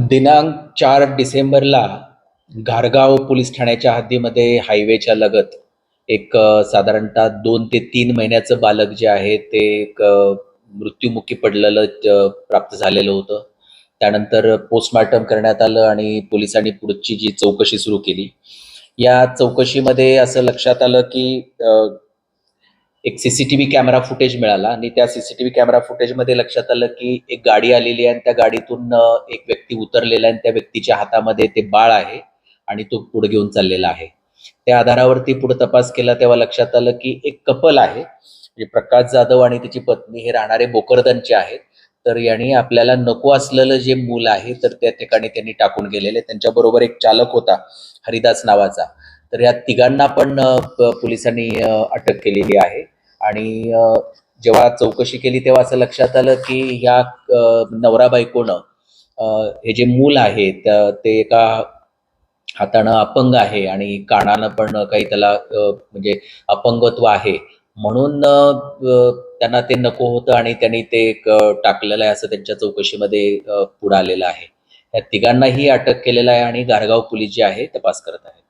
दिनांक 4 डिसेंबरला घारगाव पोलीस ठाण्याच्या हद्दीमध्ये हायवेच्या लगत एक साधारणतः 2 ते 3 महिन्याचं बालक जे आहे ते एक मृत्युमुखी पडलेलं प्राप्त झालेलं होतं. त्यानंतर पोस्टमॉर्टम करण्यात आलं आणि पोलिसांनी पुढची जी चौकशी सुरू केली. या चौकशीमध्ये असं लक्षात आलं की एक सीसीटीव्ही कॅमेरा फुटेज मिळाला आणि त्या सीसीटीव्ही कॅमेरा फुटेजमध्ये लक्षात आलं की एक गाडी आलेली आहे आणि त्या गाडीतून एक व्यक्ती उतरलेला आहे आणि त्या व्यक्तीच्या हातामध्ये ते बाळ आहे आणि तो पुढे घेऊन चाललेला आहे. त्या आधारावरती पुढे तपास केला तेव्हा लक्षात आलं की एक कपल आहे, म्हणजे प्रकाश जाधव आणि त्याची पत्नी हे राहणारे भोकरदनचे आहेत. तर यांनी आपल्याला नको असलेलं जे मूल आहे तर त्या ठिकाणी त्यांनी टाकून गेलेले. त्यांच्याबरोबर एक चालक होता हरिदास नावाचा. तर या तिघांना पण पोलिसांनी अटक केलेली आहे. आणि जेव्हा चौकशी केली तेव्हा असं लक्षात आलं की ह्या नवरा बायकोनं हे जे मूल आहे ते एका हातानं अपंग आहे आणि कानानं पण काही त्याला म्हणजे अपंगत्व आहे म्हणून त्यांना ते नको होतं आणि त्यांनी ते एक टाकलेलं आहे असं त्यांच्या चौकशीमध्ये पुढे आलेलं आहे. या तिघांनाही अटक केलेलं आहे आणि घारगाव पोलीस जे आहे तपास करत आहेत.